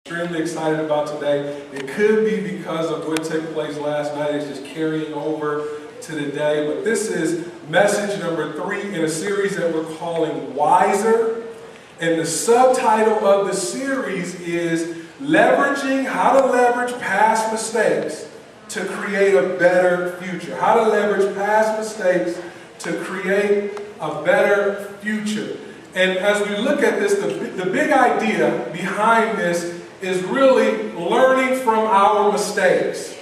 Extremely excited about today. It could be because of what took place last night. It's just carrying over to today. But this is message number 3 in a series that we're calling Wiser. And the subtitle of the series is how to leverage past mistakes to create a better future. How to leverage past mistakes to create a better future. And as we look at this, the big idea behind this is really learning from our mistakes.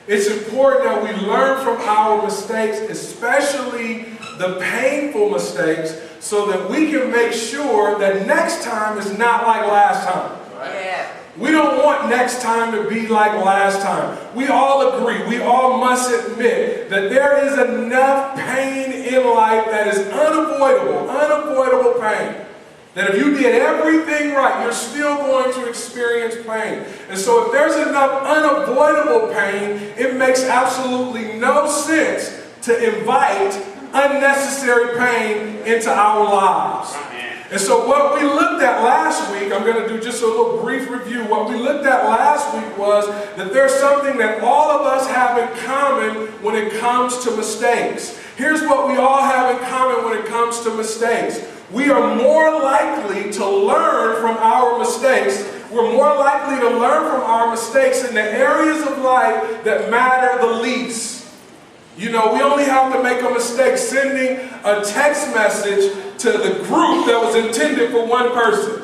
It's important that we learn from our mistakes, especially the painful mistakes, so that we can make sure that next time is not like last time. Yeah. We don't want next time to be like last time. We all agree, we all must admit that there is enough pain in life that is unavoidable pain. That if you did everything right, you're still going to experience pain. And so if there's enough unavoidable pain, it makes absolutely no sense to invite unnecessary pain into our lives. And so what we looked at last week, I'm going to do just a little brief review. What we looked at last week was that there's something that all of us have in common when it comes to mistakes. Here's what we all have in common when it comes to mistakes. We are more likely to learn from our mistakes. We're more likely to learn from our mistakes in the areas of life that matter the least. You know, we only have to make a mistake sending a text message to the group that was intended for one person.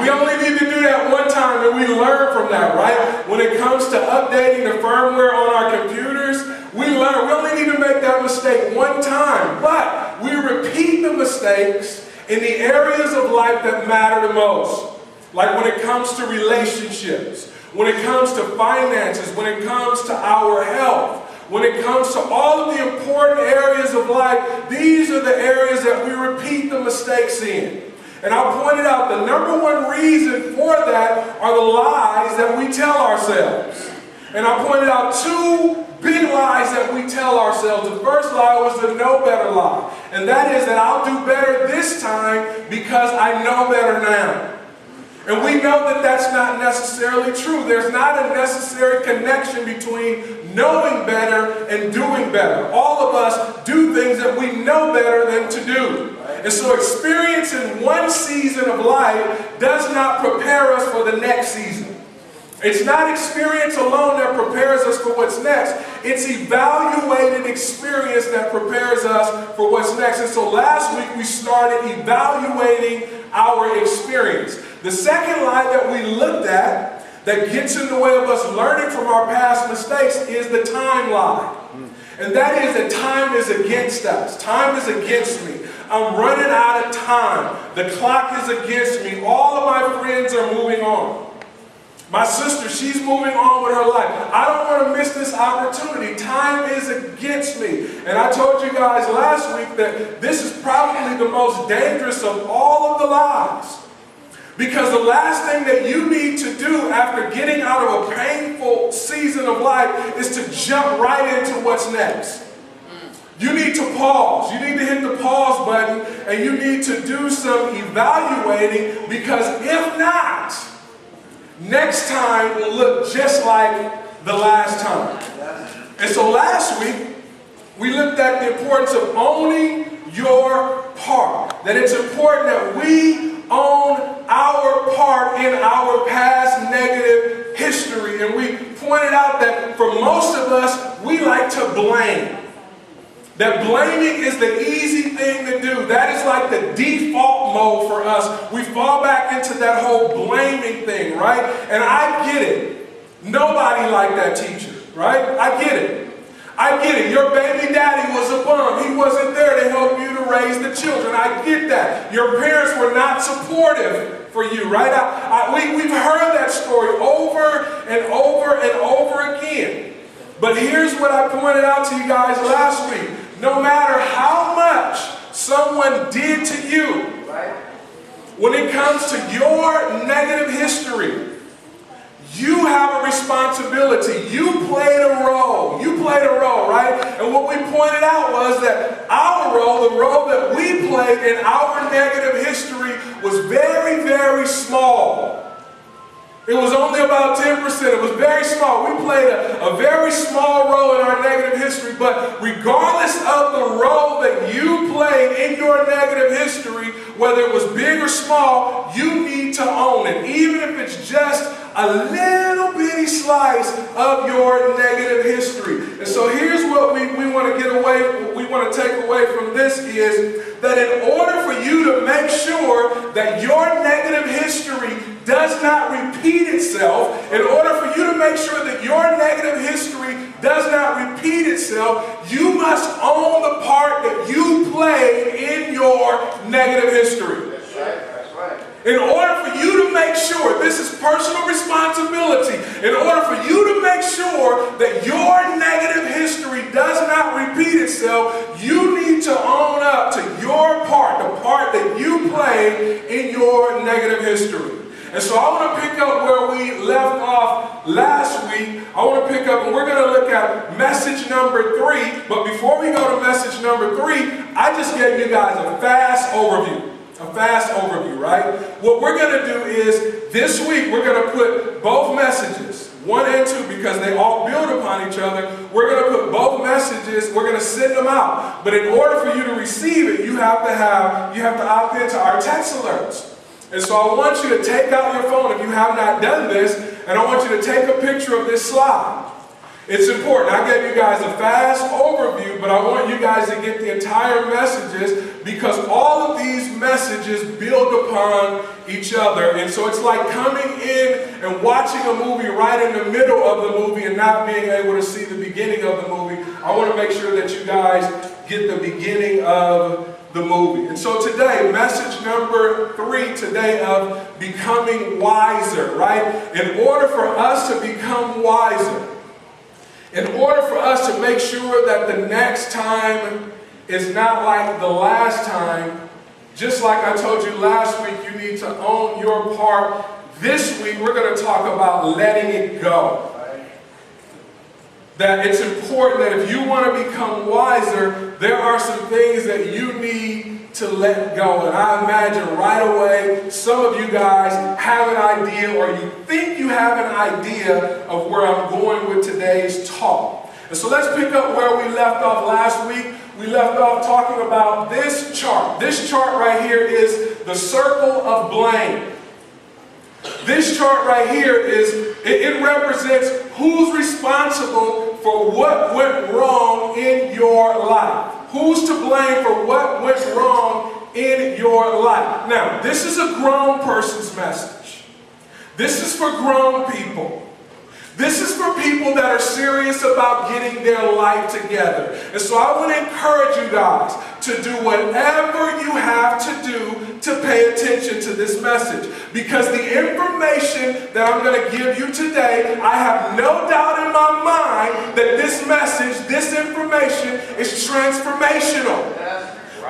We only need to do that one time and we learn from that, right? When it comes to updating the firmware on our computers, we learn. We only need to make that mistake one time, but we repeat the mistakes in the areas of life that matter the most. Like when it comes to relationships, when it comes to finances, when it comes to our health, when it comes to all of the important areas of life, these are the areas that we repeat the mistakes in. And I pointed out the number one reason for that are the lies that we tell ourselves. And I pointed out 2 big lies that we tell ourselves. The first lie was the know better lie. And that is that I'll do better this time because I know better now. And we know that that's not necessarily true. There's not a necessary connection between knowing better and doing better. All of us do things that we know better than to do. And so experience in one season of life does not prepare us for the next season. It's not experience alone that prepares us for what's next. It's evaluated experience that prepares us for what's next. And so last week we started evaluating our experience. The second lie that we looked at that gets in the way of us learning from our past mistakes is the time lie. And that is that time is against us. Time is against me. I'm running out of time. The clock is against me. All of my friends are moving on. My sister, she's moving on with her life. I don't want to miss this opportunity. Time is against me. And I told you guys last week that this is probably the most dangerous of all of the lies. Because the last thing that you need to do after getting out of a painful season of life is to jump right into what's next. You need to pause. You need to hit the pause button and you need to do some evaluating, because if not, next time will look just like the last time. And so last week, we looked at the importance of owning your part. That it's important that we own our part in our past negative history. And we pointed out that for most of us, we like to blame. That blaming is the easy thing to do. That is like the default mode for us. We fall back into that whole blaming thing, right? And I get it. Nobody liked that teacher, right? I get it. I get it. Your baby daddy was a bum. He wasn't there to help you to raise the children. I get that. Your parents were not supportive for you, right? We've heard that story over and over and over again. But here's what I pointed out to you guys last week. No matter how much someone did to you, when it comes to your negative history, you have a responsibility. You played a role. Right? And what we pointed out was that our role, the role that we played in our negative history, was very, very small. It was only about 10%. It was very small. We played a very small role in our negative history, but regardless of the role that you played in your negative history, whether it was big or small, you need to own it, even if it's just a little bitty slice of your negative history. And so here's what we want to get away, we want to take away from this is that in order for you to make sure that your negative history does not repeat itself, in order for you to make sure that your negative history does not repeat itself, you must own the part that you played in your negative history. That's right. That's right. In order for you to make sure, this is personal responsibility, in order for you to make sure that your negative history does not repeat itself, you need to own up to your part, the part that you played in your negative history. And so I want to pick up where we left off last week. I want to pick up, and we're going to look at message number 3. But before we go to message number 3, I just gave you guys a fast overview. A fast overview, right? What we're going to do is, this week, we're going to put both messages, 1 and 2, because they all build upon each other. We're going to put both messages, we're going to send them out. But in order for you to receive it, you have to opt into our text alerts. And so I want you to take out your phone if you have not done this, and I want you to take a picture of this slide. It's important. I gave you guys a fast overview, but I want you guys to get the entire messages because all of these messages build upon each other. And so it's like coming in and watching a movie right in the middle of the movie and not being able to see the beginning of the movie. I want to make sure that you guys get the beginning of the movie. And so today, message number 3 today of becoming wiser, right? In order for us to become wiser, in order for us to make sure that the next time is not like the last time, just like I told you last week, you need to own your part. This week, we're going to talk about letting it go. That it's important that if you want to become wiser, there are some things that you need to let go. And I imagine right away, some of you guys have an idea, or you think you have an idea of where I'm going with today's talk. And so let's pick up where we left off last week. We left off talking about this chart. This chart right here is the circle of blame. This chart right here it represents who's responsible for what went wrong in your life. Who's to blame for what went wrong in your life? Now, this is a grown person's message. This is for grown people. This is for people that are serious about getting their life together. And so I want to encourage you guys to do whatever you have to do to pay attention to this message. Because the information that I'm going to give you today, I have no doubt in my mind that this message, this information is transformational.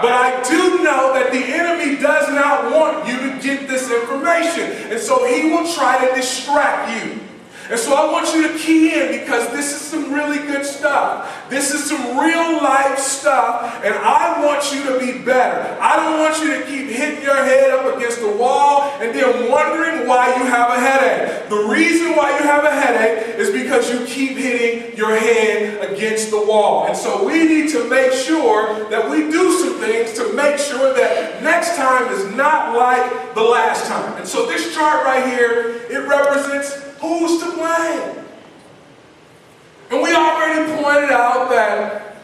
But I do know that the enemy does not want you to get this information. And so he will try to distract you. And so I want you to key in because this is some really good stuff. This is some real life stuff, and I want you to be better. I don't want you to keep hitting your head up against the wall and then wondering why you have a headache. The reason why you have a headache is because you keep hitting your head against the wall. And so we need to make sure that we do some things to make sure that next time is not like the last time. And so this chart right here, it represents who's to blame? And we already pointed out that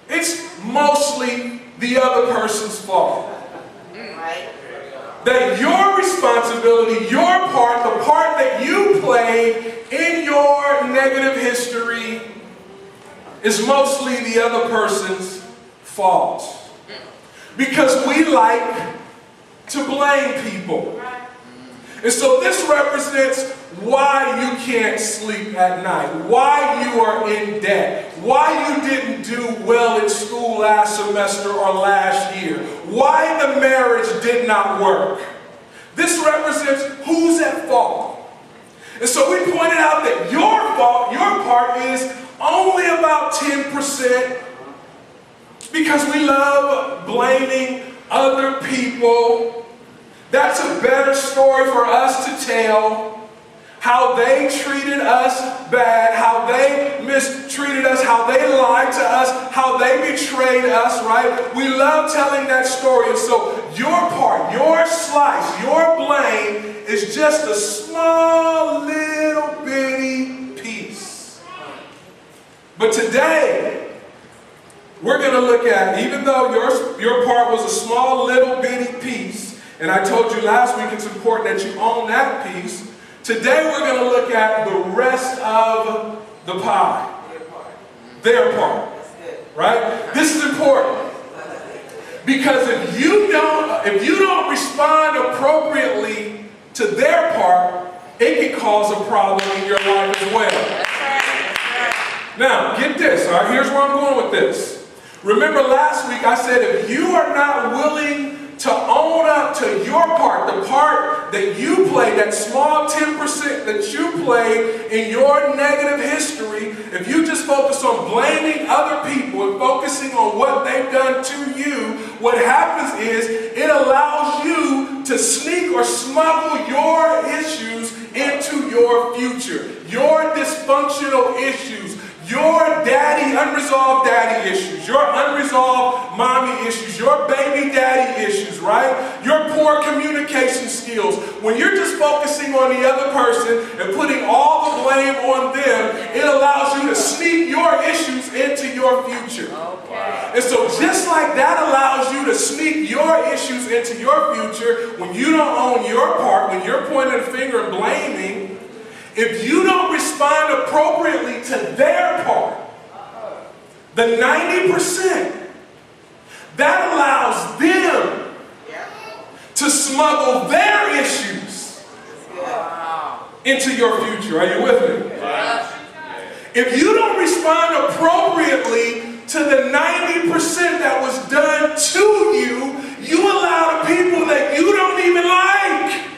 it's mostly the other person's fault. That your responsibility, your part, the part that you played in your negative history is mostly the other person's fault. Because we like to blame people. And so this represents why you can't sleep at night, why you are in debt, why you didn't do well in school last semester or last year, why the marriage did not work. This represents who's at fault. And so we pointed out that your fault, your part is only about 10% because we love blaming other people. That's a better story for us to tell. how they treated us bad, how they mistreated us, how they lied to us, how they betrayed us, right? We love telling that story. And so your part, your slice, your blame is just a small little bitty piece. But today, we're going to look at, even though your part was a small little bitty piece, and I told you last week it's important that you own that piece, today we're going to look at the rest of the pie. Their part. Right? This is important. Because if you don't respond appropriately to their part, it can cause a problem in your life as well. Now, get this, all right? Here's where I'm going with this. Remember last week I said if you are not willing to own up to your part, the part that you played, that small 10% that you played in your negative history, if you just focus on blaming other people and focusing on what they've done to you, what happens is it allows you to sneak or smuggle your issues into your future, your dysfunctional issues, your unresolved daddy issues, your unresolved mommy issues, your baby daddy issues, right? Your poor communication skills. When you're just focusing on the other person and putting all the blame on them, it allows you to sneak your issues into your future. Okay. And so just like that allows you to sneak your issues into your future, when you don't own your part, when you're pointing a finger and blaming, if you don't respond appropriately to their part, the 90%, that allows them to smuggle their issues into your future. Are you with me? If you don't respond appropriately to the 90% that was done to you, you allow the people that you don't even like,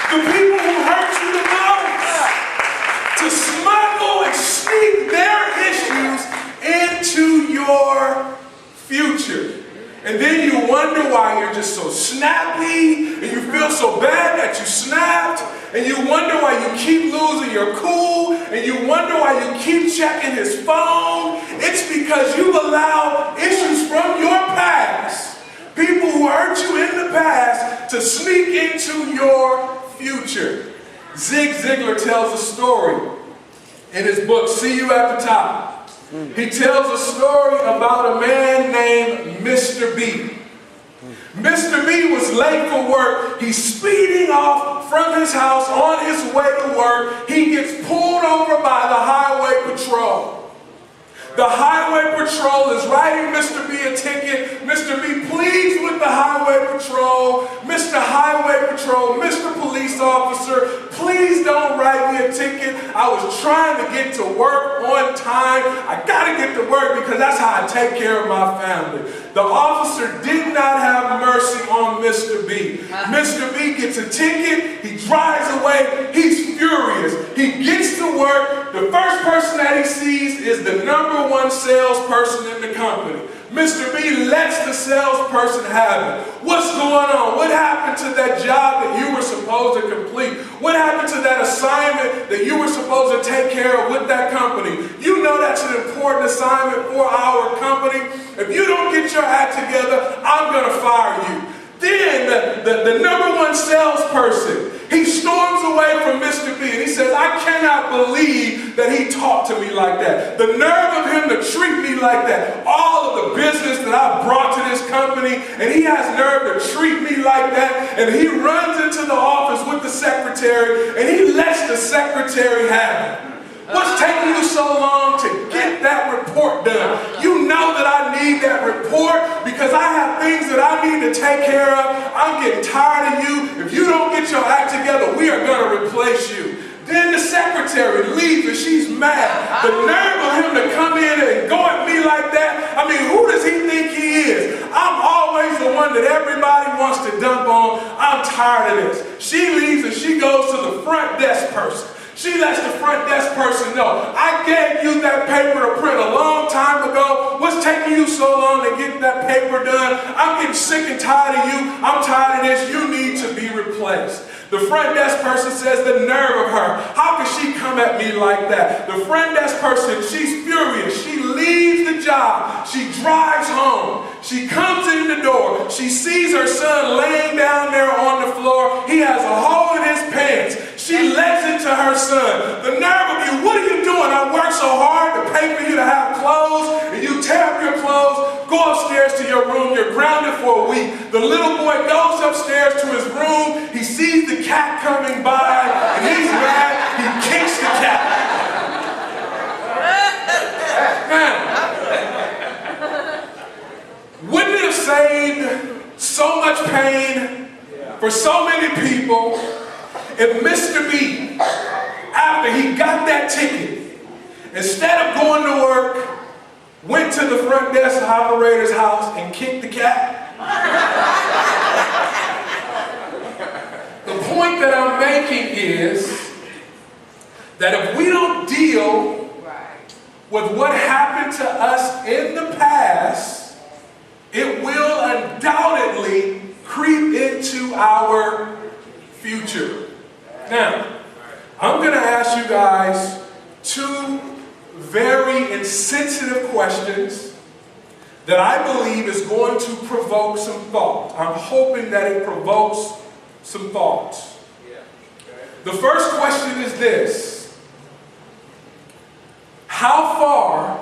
the people who hurt you the most, to smuggle and sneak their issues into your future. And then you wonder why you're just so snappy, and you feel so bad that you snapped, and you wonder why you keep losing your cool, and you wonder why you keep checking his phone. It's because you've allowed issues from your past, people who hurt you in the past, to sneak into your future. Zig Ziglar tells a story in his book, See You at the Top. He tells a story about a man named Mr. B. Mr. B was late for work. He's speeding off from his house on his way to work. He gets pulled over by the highway patrol. The highway patrol is writing Mr. B a ticket. Mr. B pleads with the highway patrol. Mr. Highway Patrol, Mr. Police Officer, please don't write me a ticket. I was trying to get to work on time. I gotta get to work because that's how I take care of my family. The officer did not have mercy on Mr. B. Mr. B gets a ticket. He drives away. He's furious. He gets to work. The first person that he sees is the #1 salesperson in the company. Mr. B lets the salesperson have it. What's going on? What happened to that job that you were supposed to complete? What happened to that assignment that you were supposed to take care of with that company? You know that's an important assignment for our company. If you don't get your act together, I'm going to fire you. Then the #1 salesperson, he storms away from Mr. B and he says, I cannot believe that he talked to me like that. The nerve of him to treat me like that. All of the business that I brought to this company, and he has nerve to treat me like that. And he runs into the office with the secretary and he lets the secretary have it. What's taking you so long to get that report done? You know that I need that report because I have things that I need to take care of. I'm getting tired of you. If you don't get your act together, we are going to replace you. Then the secretary leaves and she's mad. The nerve of him to come in and go at me like that. I mean, who does he think he is? I'm always the one that everybody wants to dump on. I'm tired of this. She leaves and she goes to the front desk person. She lets the front desk person know, I gave you that paper to print a long time ago. What's taking you so long to get that paper done? I'm getting sick and tired of you. I'm tired of this. You need to be replaced. The front desk person says, the nerve of her. How could she come at me like that? The front desk person, she's furious. She leaves the job. She drives home. She comes in the door. She sees her son laying down there on the floor. He has a hole in his pants. She lets it to her son. The nerve of you, what are you doing? I worked so hard to pay for you to have clothes, and you tear up your clothes, go upstairs to your room, you're grounded for a week. The little boy goes upstairs to his room, he sees the cat coming by, and he's mad, he kicks the cat. Man, wouldn't it have saved so much pain for so many people if Mr. B, after he got that ticket, instead of going to work, went to the front desk operator's house and kicked the cat? The point that I'm making is that if we don't deal with what happened to us in the past, it will undoubtedly creep into our future. Now, I'm going to ask you guys two very insensitive questions that I believe is going to provoke some thought. I'm hoping that it provokes some thoughts. The first question is this: how far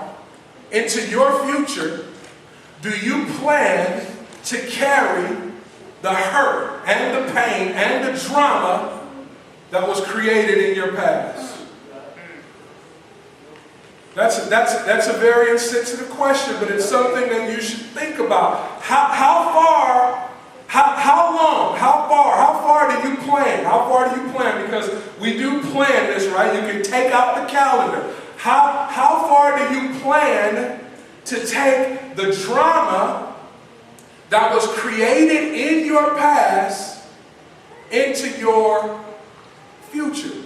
into your future do you plan to carry the hurt and the pain and the drama that was created in your past? That's a very insensitive question, but it's something that you should think about. How far do you plan? How far do you plan? Because we do plan this, right? You can take out the calendar. How far do you plan to take the drama that was created in your past into your future?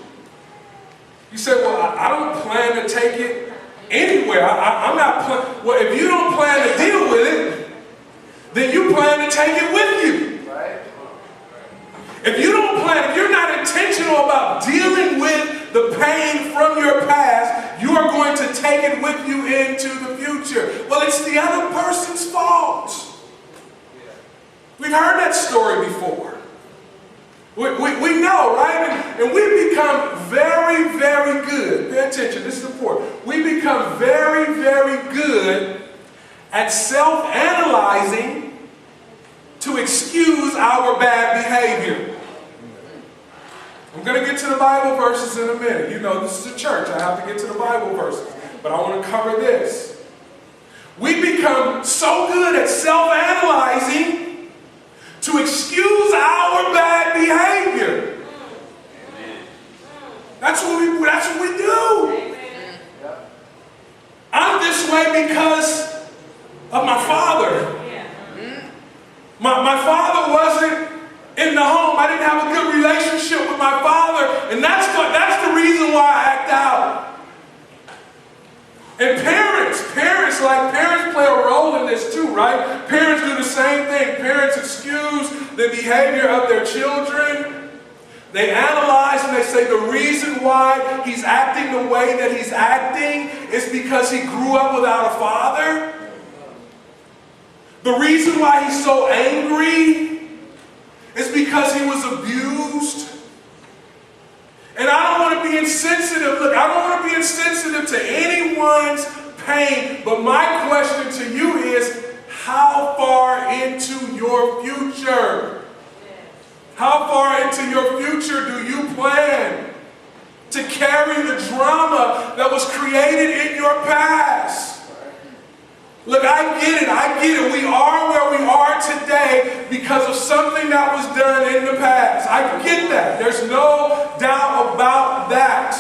You say, well, I don't plan to take it anywhere. I'm not planning. Well, if you don't plan to deal with it, then you plan to take it with you. Right. If you don't plan, if you're not intentional about dealing with the pain from your past, you are going to take it with you into the future. Well, it's the other person's fault. We've heard that story before. We know, right? And we become very, very good. Pay attention, this is important. We become very, very good at self-analyzing to excuse our bad behavior. I'm going to get to the Bible verses in a minute. You know, this is a church. I have to get to the Bible verses. But I want to cover this. We become so good at self-analyzing to excuse our bad behavior. That's what we do. I'm this way because of my father. My father wasn't in the home. I didn't have a good relationship with my father, and that's the reason why I act out. And parents play a role in this too, right? Parents do the same thing. Parents excuse the behavior of their children. They analyze and they say the reason why he's acting the way that he's acting is because he grew up without a father. The reason why he's so angry is because he was abused. And I don't want to be insensitive. Look, I don't want to be insensitive to anyone's pain. But my question to you is, how far into your future? How far into your future do you plan to carry the drama that was created in your past? Look, I get it. We are where we are today because of something that was done in the past. I get that. There's no doubt about that.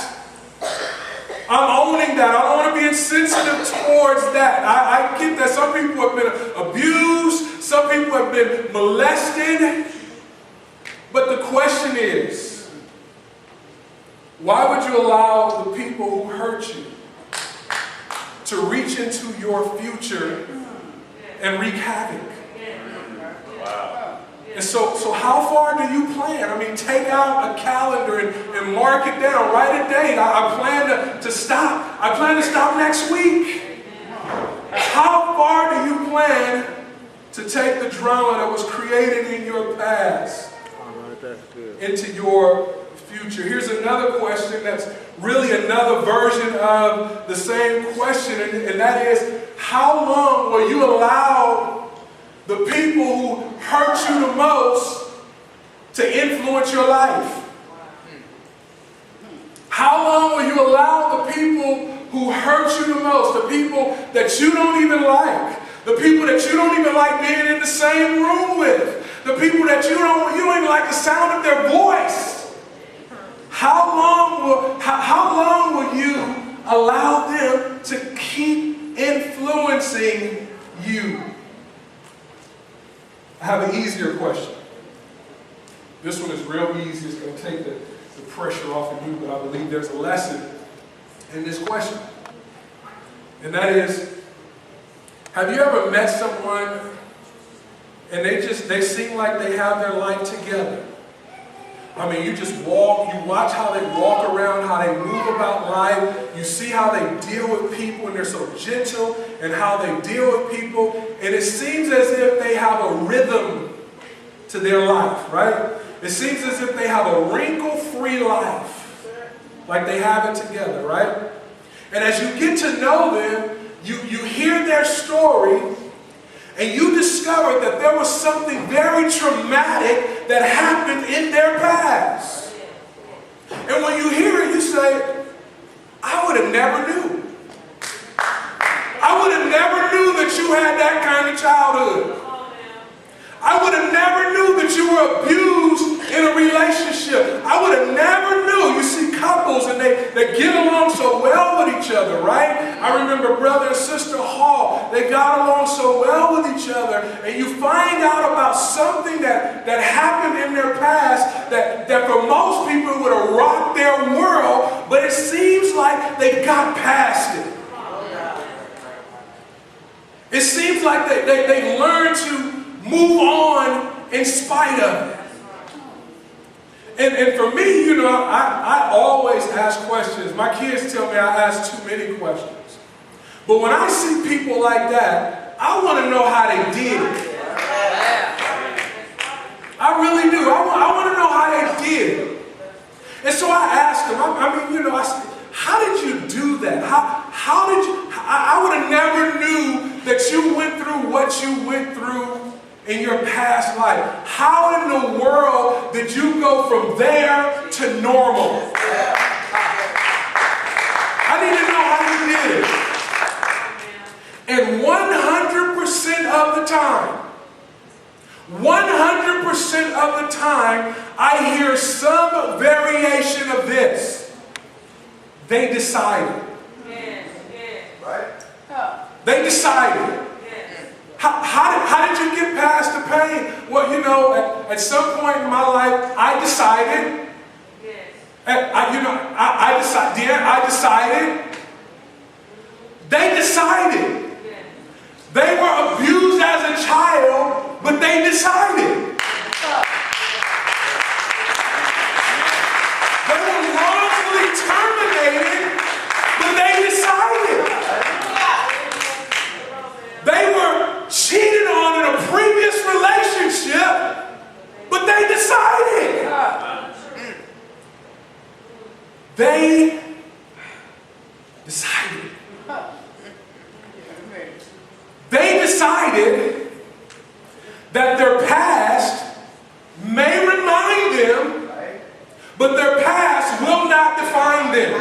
I'm owning that. I don't want to be insensitive towards that. I get that. Some people have been abused. Some people have been molested. But the question is, why would you allow the people who hurt you to reach into your future and wreak havoc? Wow. And so how far do you plan? I mean, take out a calendar and mark it down. Write a date. I plan to stop. I plan to stop next week. How far do you plan to take the drama that was created in your past into your future? Here's another question that's really another version of the same question, and that is, how long will you allow the people who hurt you the most to influence your life? How long will you allow the people who hurt you the most, the people that you don't even like, the people that you don't even like being in the same room with, the people that you don't even like the sound of their voice? How long will you allow them to keep influencing you? I have an easier question. This one is real easy. It's going to take the pressure off of you, but I believe there's a lesson in this question. And that is, have you ever met someone and they seem like they have their life together? I mean, you watch how they walk around, how they move about life. You see how they deal with people, and they're so gentle, and how they deal with people. And it seems as if they have a rhythm to their life, right? It seems as if they have a wrinkle-free life, like they have it together, right? And as you get to know them, you hear their story, and you discover that there was something very traumatic that happened in their past. And when you hear it, you say, I would have never knew. I would have never knew that you had that kind of childhood. I would have never knew that you were abused in a relationship. I would have never knew. You see couples and they get along so well with each other, right? I remember brother and sister Hall. They got along so well with each other. And you find out about something that happened in their past that for most people would have rocked their world. But it seems like they got past it. It seems like they learned to move on in spite of it. And for me, you know, I always ask questions. My kids tell me I ask too many questions. But when I see people like that, I want to know how they did it. I really do. I want to know how they did it. And so I asked them, I mean, you know, I said, how did you do that? How did you, I would have never knew that you went through what you went through in your past life. How in the world did you go from there to normal? I need to know how you did it. And 100% of the time, 100% of the time, I hear some variation of this. They decided. Right? They decided. How did you get past the pain? Well, you know, at some point in my life, I decided. I decided. They decided. They were abused as a child, but they decided. They were wrongfully terminated, but they decided. They were cheated on in a previous relationship, but they decided. They decided. They decided that their past may remind them, but their past will not define them.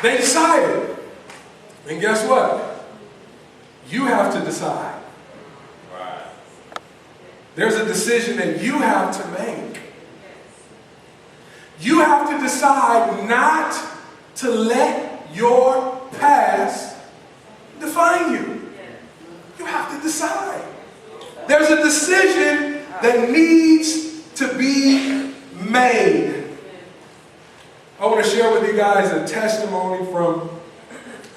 They decided. And guess what? You have to decide. There's a decision that you have to make. You have to decide not to let your past define you. You have to decide. There's a decision that needs to be made. I want to share with you guys a testimony from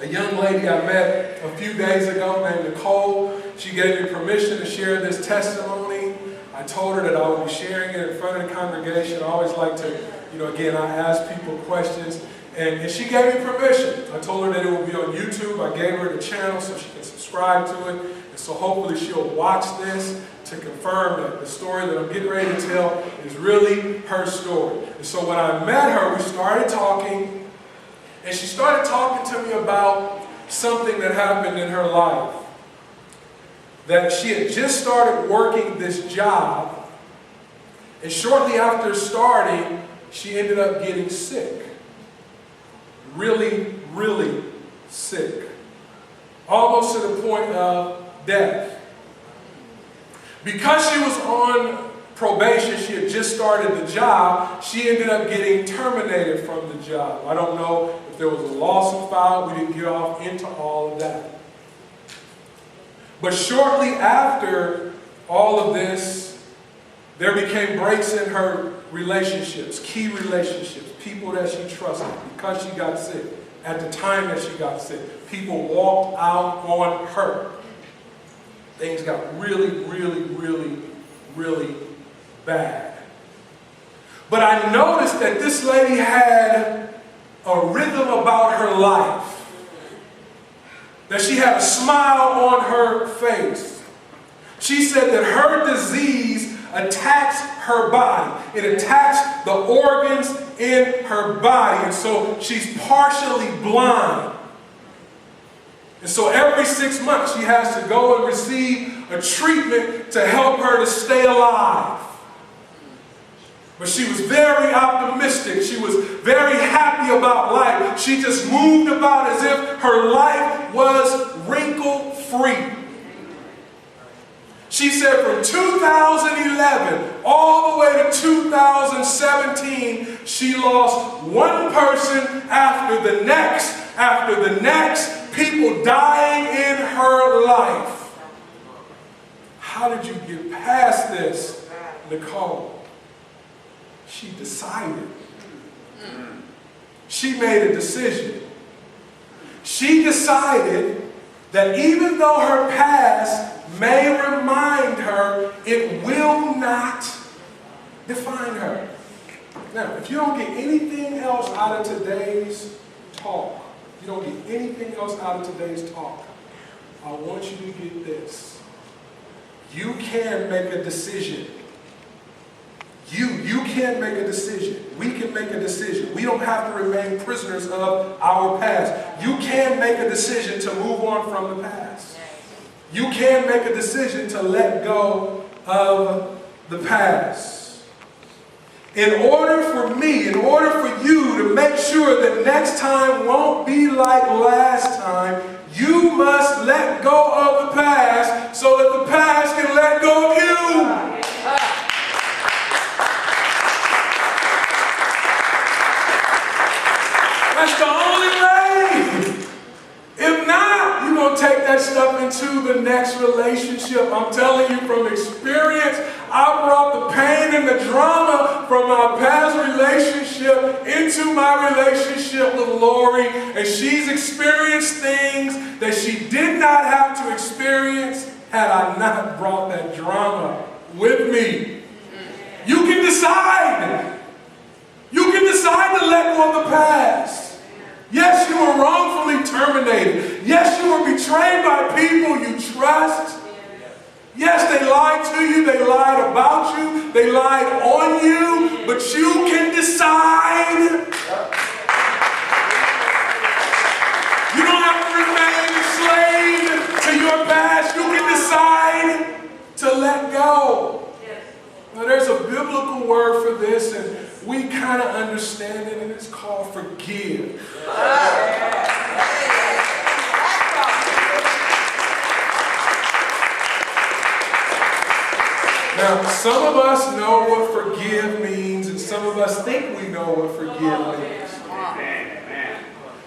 A young lady I met a few days ago named Nicole. She gave me permission to share this testimony. I told her that I would be sharing it in front of the congregation. I always like to, again, I ask people questions. And she gave me permission. I told her that it will be on YouTube. I gave her the channel so she can subscribe to it. And so hopefully she'll watch this to confirm that the story that I'm getting ready to tell is really her story. And so when I met her, we started talking. And she started talking to me about something that happened in her life. That she had just started working this job. And shortly after starting, she ended up getting sick. Really, really sick. Almost to the point of death. Because she was on probation, she had just started the job, she ended up getting terminated from the job. I don't know if there was a lawsuit filed. We didn't get off into all of that. But shortly after all of this, there became breaks in her relationships, key relationships, people that she trusted because she got sick. At the time that she got sick, people walked out on her. Things got really, really, really, really bad. But I noticed that this lady had a rhythm about her life. That she had a smile on her face. She said that her disease attacks her body. It attacks the organs in her body. And so she's partially blind. And so every 6 months she has to go and receive a treatment to help her to stay alive. But she was very optimistic. She was very happy about life. She just moved about as if her life was wrinkle-free. She said from 2011 all the way to 2017, she lost one person after the next, people dying in her life. How did you get past this, Nicole? She decided. She made a decision. She decided that even though her past may remind her, it will not define her. Now, if you don't get anything else out of today's talk, I want you to get this. You can make a decision. You can make a decision. We can make a decision. We don't have to remain prisoners of our past. You can make a decision to move on from the past. You can make a decision to let go of the past. In order for you to make sure that next time won't be like last time, you must let go of the past so that the past can let go of you. That's the only way. If not, you're going to take that stuff into the next relationship. I'm telling you from experience, I brought the pain and the drama from my past relationship into my relationship with Lori. And she's experienced things that she did not have to experience had I not brought that drama with me. You can decide. You can decide to let go of the past. Yes, you were wrongfully terminated. Yes, you were betrayed by people you trust. Yes, they lied to you. They lied about you. They lied on you. But you can decide. You don't have to remain enslaved to your past. You can decide to let go. Now, there's a biblical word for this, and we kind of understand it, and it's called forgive. Now, some of us know what forgive means, and some of us think we know what forgive means.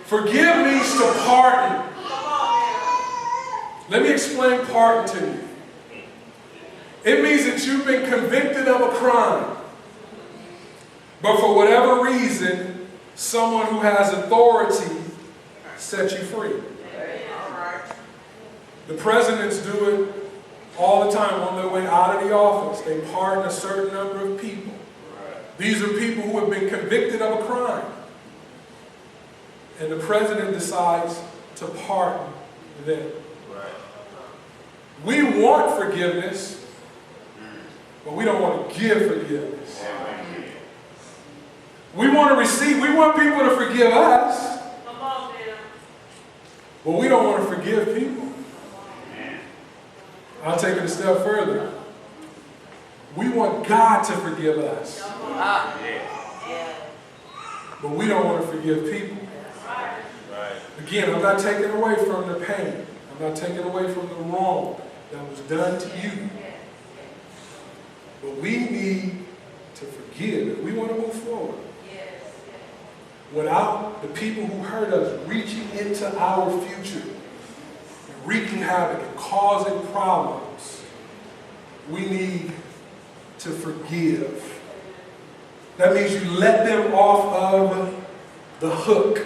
Forgive means to pardon. Let me explain pardon to you. It means that you've been convicted of a crime. But for whatever reason, someone who has authority set you free. The presidents do it all the time on their way out of the office. They pardon a certain number of people. These are people who have been convicted of a crime. And the president decides to pardon them. We want forgiveness, but we don't want to give forgiveness. We want to receive, we want people to forgive us, but we don't want to forgive people. I'll take it a step further. We want God to forgive us, but we don't want to forgive people. Again, I'm not taking away from the pain. I'm not taking away from the wrong that was done to you. But we need to forgive if we want to move forward. Without the people who hurt us reaching into our future, and wreaking havoc and causing problems, we need to forgive. That means you let them off of the hook.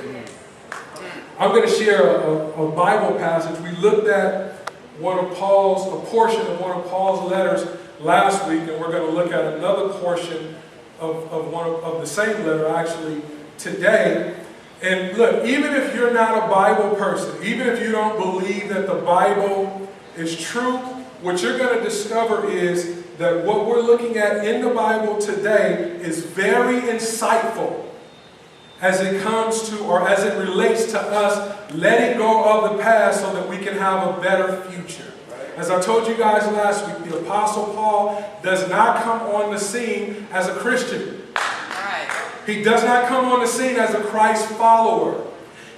I'm going to share a Bible passage. We looked at a portion of one of Paul's letters last week, and we're going to look at another portion of the same letter actually today. And look, even if you're not a Bible person, even if you don't believe that the Bible is true, what you're going to discover is that what we're looking at in the Bible today is very insightful as it comes to, or as it relates to us letting go of the past so that we can have a better future. As I told you guys last week, the Apostle Paul does not come on the scene as a Christian. He does not come on the scene as a Christ follower.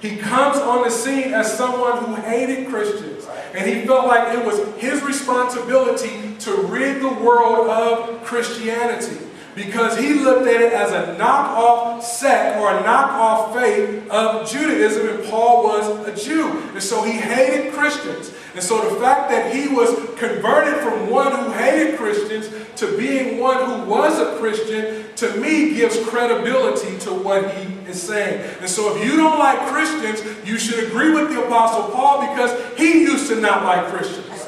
He comes on the scene as someone who hated Christians. And he felt like it was his responsibility to rid the world of Christianity, because he looked at it as a knockoff sect or a knockoff faith of Judaism, and Paul was a Jew. And so he hated Christians. And so the fact that he was converted from one who hated Christians to being one who was a Christian, to me, gives credibility to what he is saying. And so if you don't like Christians, you should agree with the Apostle Paul, because he used to not like Christians.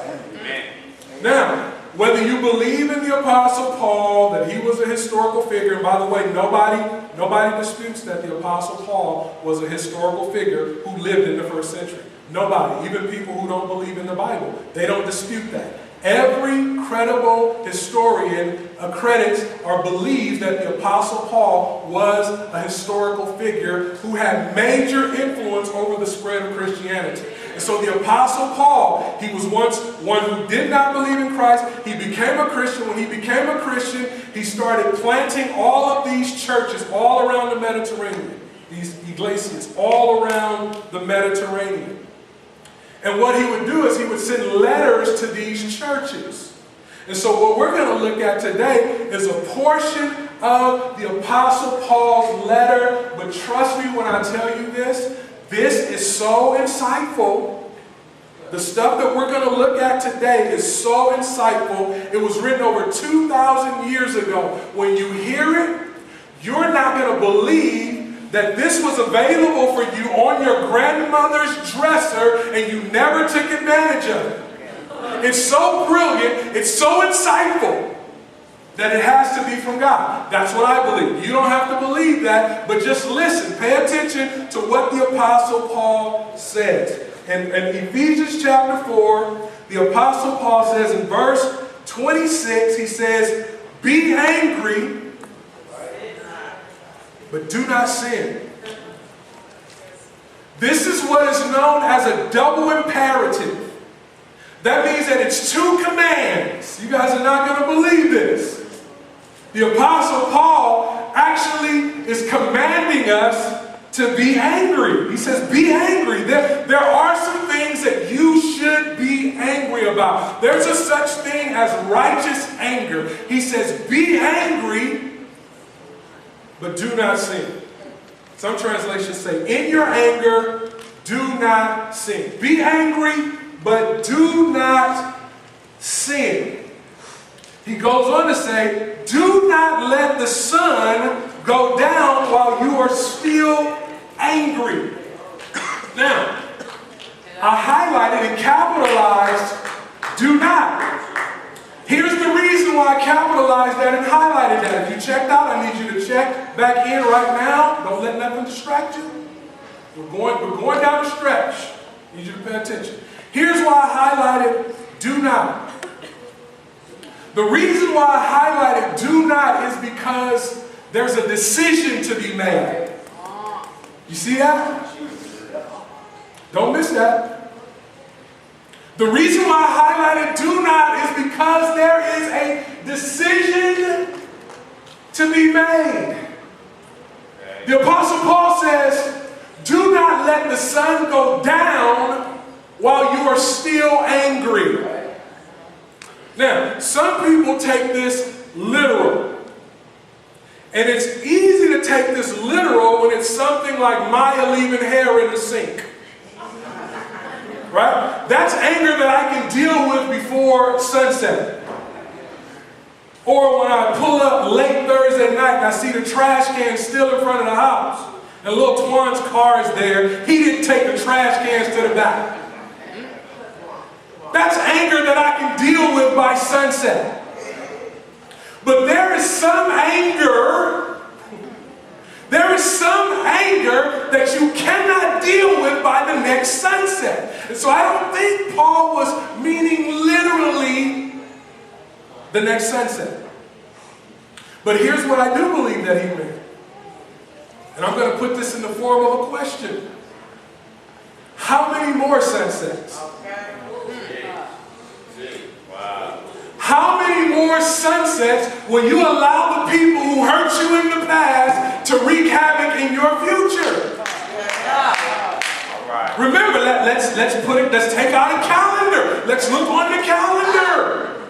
Now, whether you believe in the Apostle Paul, that he was a historical figure, and by the way, nobody disputes that the Apostle Paul was a historical figure who lived in the first century. Nobody, even people who don't believe in the Bible, they don't dispute that. Every credible historian accredits or believes that the Apostle Paul was a historical figure who had major influence over the spread of Christianity. And so the Apostle Paul, he was once one who did not believe in Christ. He became a Christian. When he became a Christian, he started planting all of these churches all around the Mediterranean. These iglesias all around the Mediterranean. And what he would do is he would send letters to these churches. And so what we're going to look at today is a portion of the Apostle Paul's letter. But trust me when I tell you this is so insightful. The stuff that we're going to look at today is so insightful. It was written over 2,000 years ago. When you hear it, you're not going to believe that this was available for you on your grandmother's dresser and you never took advantage of it. It's so brilliant, it's so insightful, that it has to be from God. That's what I believe. You don't have to believe that, but just listen. Pay attention to what the Apostle Paul says. In Ephesians chapter 4, the Apostle Paul says in verse 26, he says, "Be angry, but do not sin." This is what is known as a double imperative. That means that it's two commands. You guys are not going to believe this. The Apostle Paul actually is commanding us to be angry. He says, be angry. There are some things that you should be angry about. There's a such thing as righteous anger. He says, be angry, but do not sin. Some translations say, in your anger, do not sin. Be angry, but do not sin. He goes on to say, do not let the sun go down while you are still angry. Now, I highlighted and capitalized do not. Here's the reason why I capitalized that and highlighted that. If you checked out, I need you to check back in right now. Don't let nothing distract you. We're going down the stretch. I need you to pay attention. Here's why I highlighted do not. The reason why I highlighted do not is because there's a decision to be made. You see that? Don't miss that. The reason why I highlighted do not is because there is a decision to be made. The Apostle Paul says, do not let the sun go down while you are still angry. Now, some people take this literal. And it's easy to take this literal when it's something like Maya leaving hair in the sink. Right? That's anger that I can deal with before sunset. Or when I pull up late Thursday night and I see the trash can still in front of the house. And little Twan's car is there. He didn't take the trash cans to the back. That's anger that I can deal with by sunset. But there is some anger that you cannot deal with by the next sunset. And so I don't think Paul was meaning literally the next sunset. But here's what I do believe that he meant. And I'm going to put this in the form of a question. How many more sunsets? How many more sunsets will you allow the people who hurt you in the past to wreak havoc in your future? Remember, let's take out a calendar. Let's look on the calendar.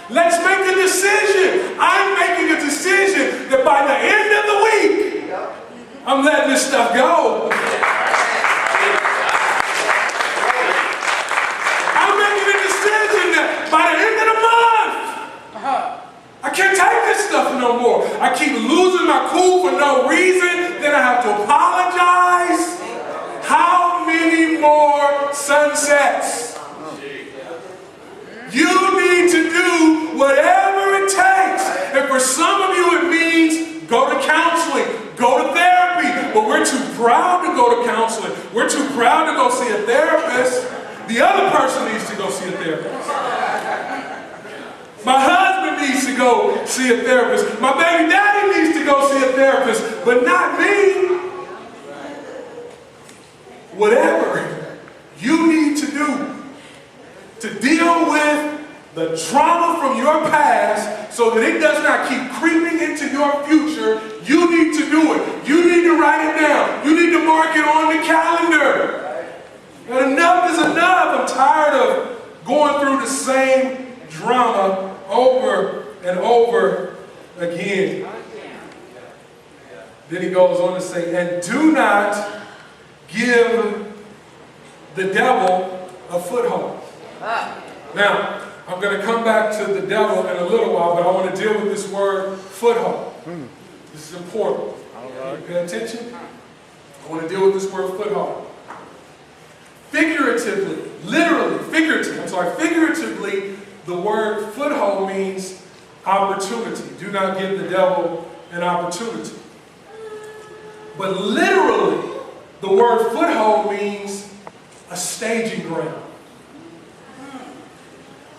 Let's make a decision. I'm making a decision that by the end of the week, I'm letting this stuff go. I'm making a decision that by the end of the month, I can't take this stuff no more. I keep losing my cool for no reason. Then I have to apologize. How many more sunsets? You need to do whatever it takes. And for some of you, it means go to counseling, go to therapy. But we're too proud to go to counseling. We're too proud to go see a therapist. The other person needs to go see a therapist. My husband needs to go see a therapist. My baby daddy needs to go see a therapist, but not me. Whatever you need to do to deal with the trauma from your past so that it does not keep creeping into your future, you need to do it. You need to write it down. You need to mark it on the calendar. And enough is enough. I'm tired of going through the same drama over and over again. Then he goes on to say, and do not give the devil a foothold. Now, I'm going to come back to the devil in a little while, but I want to deal with this word foothold. This is important. Pay attention. I want to deal with this word foothold. Figuratively, figuratively, the word foothold means opportunity. Do not give the devil an opportunity. But literally, the word foothold means a staging ground.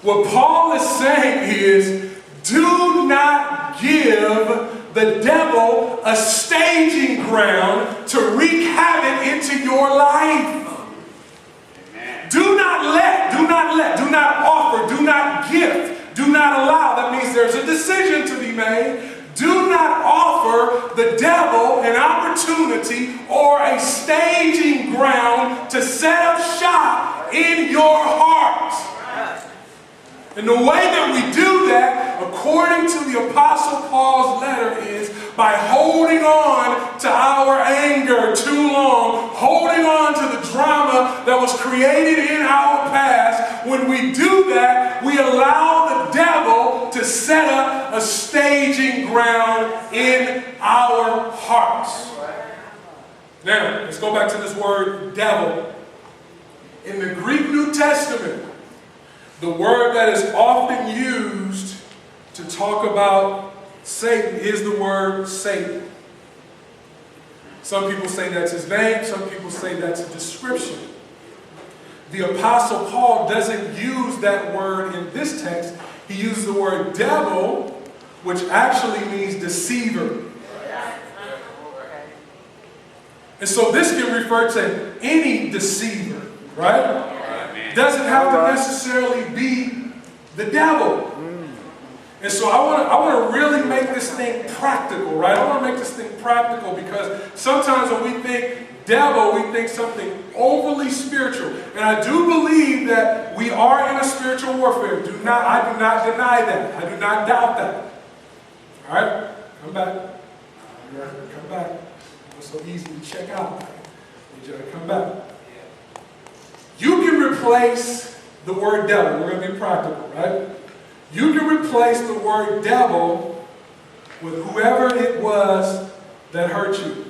What Paul is saying is, do not give the devil a staging ground to wreak havoc into your life. Do not offer, do not gift, do not allow. That means there's a decision to be made. Do not offer the devil an opportunity or a staging ground to set up shop in your heart. And the way that we do that, according to the Apostle Paul's letter, is by holding on to our anger too long, holding on to the drama that was created in our past. When we do that, we allow the devil to set up a staging ground in our hearts. Now, let's go back to this word devil. In the Greek New Testament, the word that is often used to talk about Satan is the word Satan. Some people say that's his name, some people say that's a description. The Apostle Paul doesn't use that word in this text. He uses the word devil, which actually means deceiver. And so this can refer to any deceiver, right? Doesn't have to necessarily be the devil. And so I want to really make this thing practical, right? I want to make this thing practical because sometimes when we think devil, we think something overly spiritual. And I do believe that we are in a spiritual warfare. I do not deny that. I do not doubt that. All right? Come back. Come back. It's so easy to check out. I need you to come back. You can replace the word devil. We're going to be practical, right? You can replace the word devil with whoever it was that hurt you.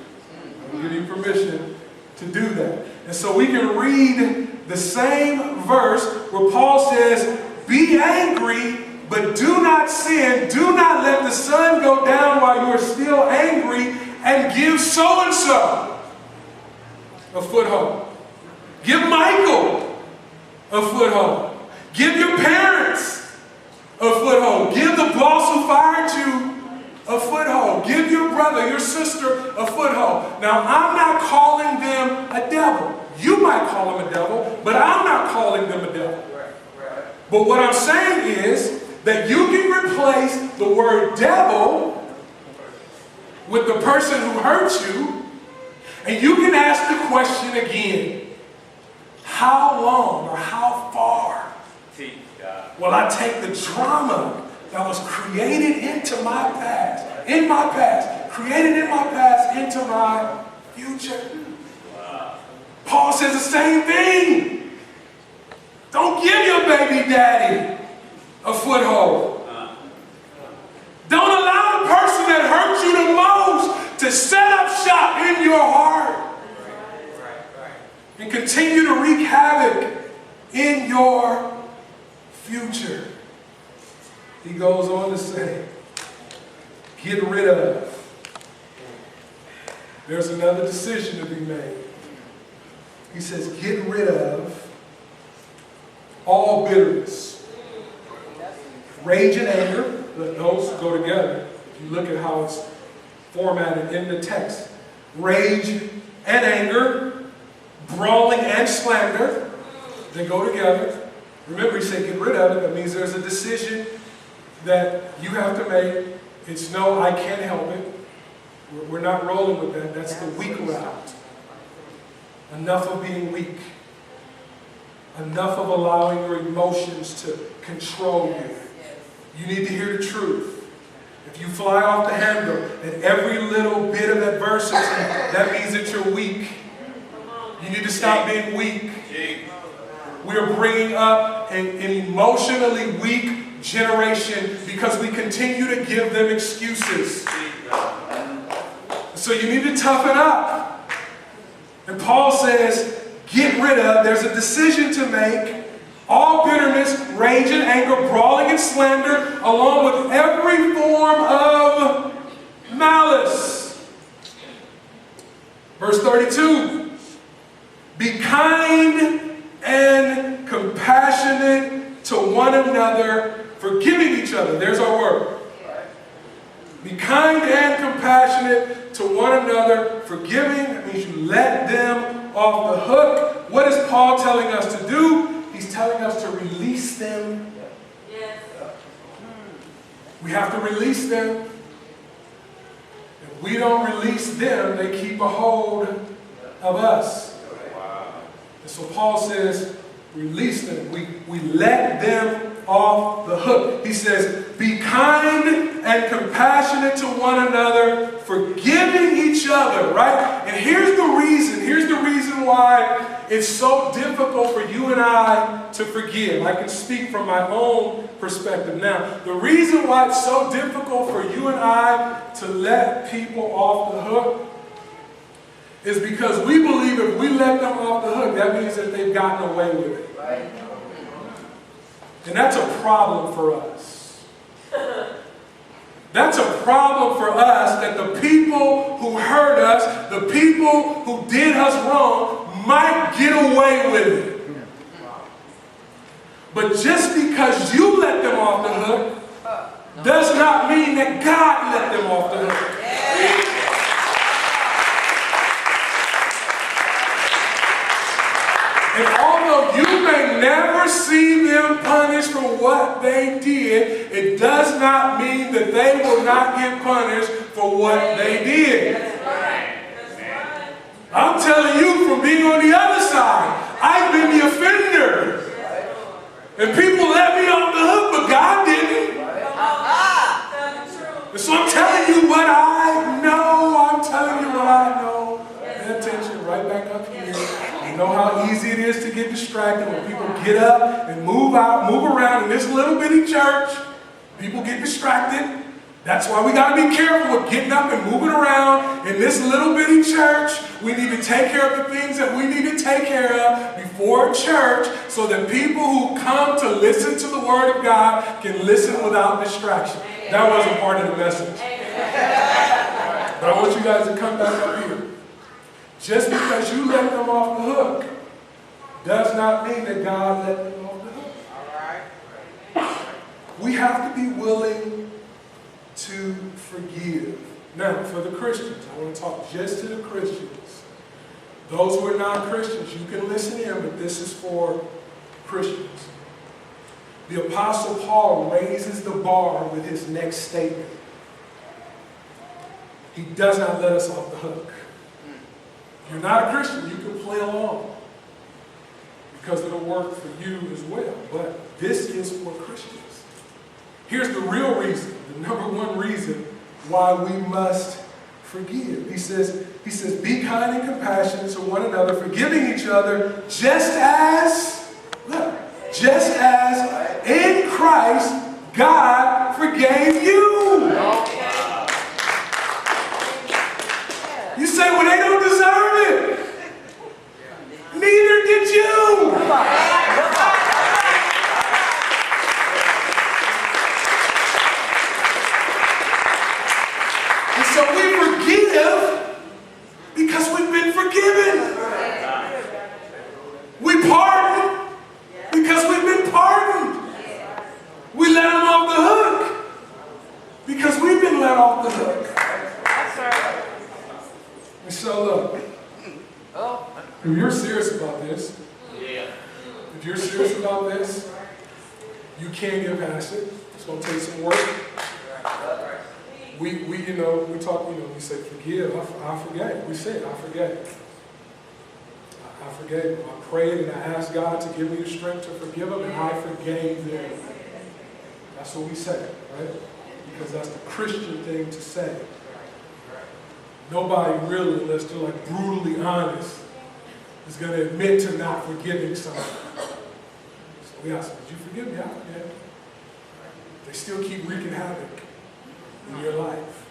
I'm giving you permission to do that. And so we can read the same verse where Paul says, be angry, but do not sin. Do not let the sun go down while you are still angry, and give so-and-so a foothold. Give Michael a foothold. Give your parents a foothold. Give the boss who fired you a foothold. Give your brother, your sister a foothold. Now, I'm not calling them a devil. You might call them a devil, but I'm not calling them a devil. But what I'm saying is that you can replace the word devil with the person who hurt you, and you can ask the question again, how long or how far will I take the drama that was created into my past, created in my past into my future? Paul says the same thing. Don't give your baby daddy a foothold. Don't allow the person that hurt you the most to set up shop in your heart and continue to wreak havoc in your future. He goes on to say, get rid of. There's another decision to be made. He says, get rid of all bitterness, rage and anger. Those go together. If you look at how it's formatted in the text. Rage and anger, brawling and slander, they go together. Remember, he said get rid of it. That means there's a decision that you have to make. It's no, I can't help it. We're not rolling with that. That's the weak route. Enough of being weak. Enough of allowing your emotions to control you. You need to hear the truth. If you fly off the handle at every little bit of adversity, that means that you're weak. You need to stop being weak. We are bringing up an emotionally weak generation because we continue to give them excuses. So you need to toughen up. And Paul says, get rid of, there's a decision to make, all bitterness, rage and anger, brawling and slander, along with every form of malice. Verse 32, be kind and compassionate to one another, forgiving each other. There's our word. Be kind and compassionate to one another, forgiving. That means you let them off the hook. What is Paul telling us to do? He's telling us to release them. Yes. We have to release them. If we don't release them, they keep a hold of us. And so Paul says, release them. We let them off the hook. He says, be kind and compassionate to one another, forgiving each other, right? And here's the reason why it's so difficult for you and I to forgive. I can speak from my own perspective now. The reason why it's so difficult for you and I to let people off the hook is because we believe if we let them off the hook, that means that they've gotten away with it. And that's a problem for us. That's a problem for us, that the people who hurt us, the people who did us wrong, might get away with it. But just because you let them off the hook does not mean that God let them off the hook. And although you may never see them punished for what they did, it does not mean that they will not get punished for what they did. I'm telling you from being on the other side, I've been the offender. And people let me off the hook, but God didn't. And so I'm telling you what I know. I'm telling you what I know. Pay attention right back up here. You know how easy it is to get distracted when people get up and move out, move around in this little bitty church. People get distracted. That's why we got to be careful with getting up and moving around in this little bitty church. We need to take care of the things that we need to take care of before church so that people who come to listen to the Word of God can listen without distraction. That wasn't part of the message. But I want you guys to come back up here. Just because you let them off the hook does not mean that God let them off the hook. We have to be willing to forgive. Now, for the Christians, I want to talk just to the Christians. Those who are non-Christians, you can listen in, but this is for Christians. The Apostle Paul raises the bar with his next statement. He does not let us off the hook. If you're not a Christian, you can play along because it'll work for you as well. But this is for Christians. Here's the real reason, the number one reason why we must forgive. He says, be kind and compassionate to one another, forgiving each other, just as in Christ God forgave you. You say, well, they don't deserve it. Neither did you. And so we forgive because we've been forgiven. We pardon because we've been pardoned. We let them off the hook because we've been let off the hook. And so look, if you're serious about this, if you're serious about this, you can get past it. It's going to take some work. We talk, we say forgive. I forgave. We say I forgave. I forgave them. I prayed and I asked God to give me the strength to forgive them, and I forgave them. That's what we say, right? Because that's the Christian thing to say. Nobody really, unless they're like brutally honest, is going to admit to not forgiving someone. So we ask them, did you forgive me? I forgave. They still keep wreaking havoc in your life.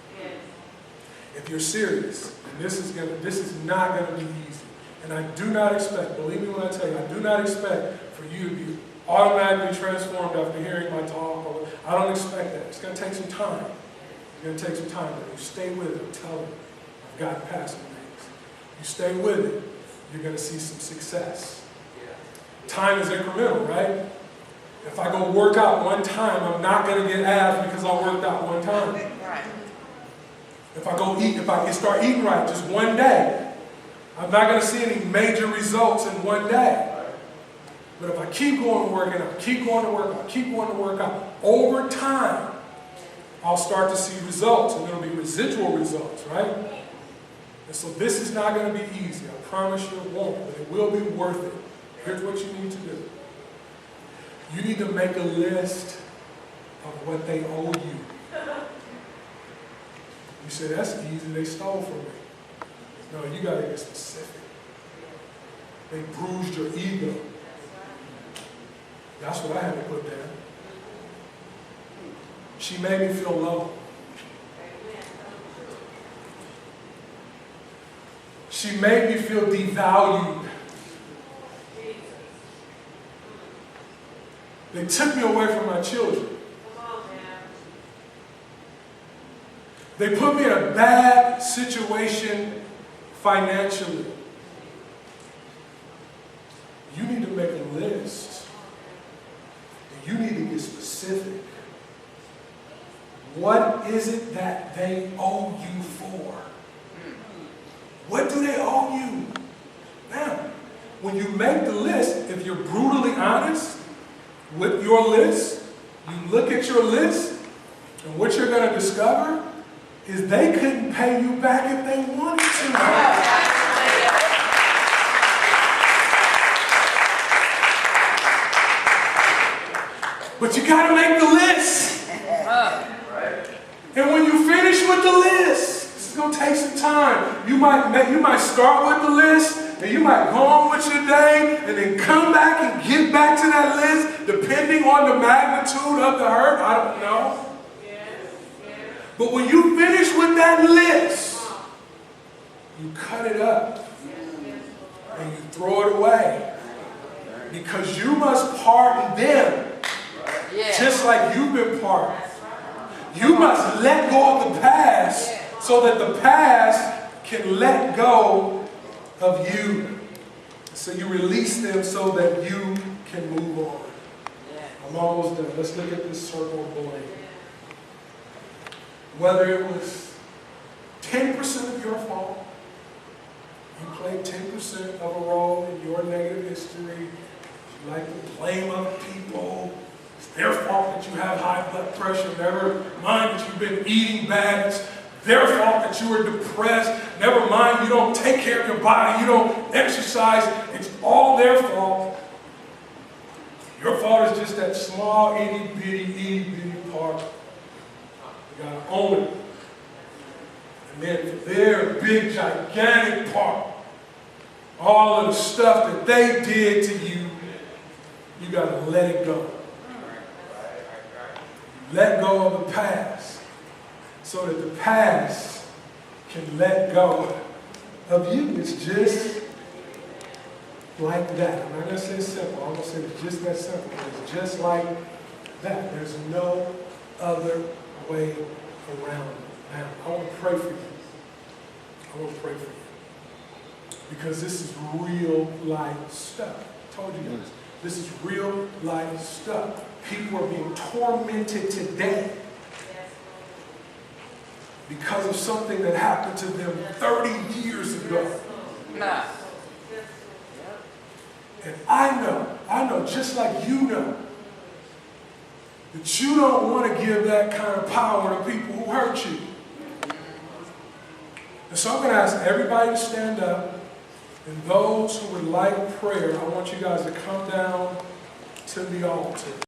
If you're serious, and this is not going to be easy. And I do not expect, believe me when I tell you, I do not expect for you to be automatically transformed after hearing my talk. I don't expect that. It's going to take some time. It's going to take some time. But you stay with it. Tell them, I've gotten past some things. You stay with it, you're going to see some success. Time is incremental, right? If I go work out one time, I'm not going to get abs because I worked out one time. If I go eat, if I can start eating right just one day, I'm not going to see any major results in one day. But if I keep going working out, keep going to work out, keep going to work out, over time, I'll start to see results, and it'll be residual results, right? And so this is not going to be easy. I promise you it won't, but it will be worth it. Here's what you need to do. You need to make a list of what they owe you. You say, that's easy, they stole from me. No, you got to get specific. They bruised your ego. That's what I had to put down. She made me feel low. She made me feel devalued. They took me away from my children. They put me in a bad situation financially. You need to make a list. And you need to get specific. What is it that they owe you for? What do they owe you? Now, when you make the list, if you're brutally honest with your list, you look at your list, and what you're going to discover is they couldn't pay you back if they wanted to. But you got to make the list. And when you finish with the list, it's going to take some time. You might start with the list, and you might go on with your day, and then come back and get back to that list, depending on the magnitude of the hurt. I don't know. But when you finish with that list, you cut it up and you throw it away. Because you must pardon them just like you've been pardoned. You must let go of the past so that the past can let go of you. So you release them so that you can move on. I'm almost done. Let's look at this circle of blame. Whether it was 10% of your fault, you played 10% of a role in your negative history, you like to blame other people, it's their fault that you have high blood pressure, never mind that you've been eating bad, it's their fault that you were depressed, never mind you don't take care of your body, you don't exercise, it's all their fault. Your fault is just that small, itty bitty part. You gotta own it. And then for their big, gigantic part, all of the stuff that they did to you, you gotta let it go. Let go of the past so that the past can let go of you. It's just like that. I'm not gonna say it's simple. I'm gonna say it's just that simple. It's just like that. There's no other way around it. Now, I want to pray for you. I want to pray for you. Because this is real life stuff. I told you guys. This is real life stuff. People are being tormented today because of something that happened to them 30 years ago. And I know, just like you know, that you don't want to give that kind of power to people who hurt you. And so I'm going to ask everybody to stand up. And those who would like prayer, I want you guys to come down to the altar.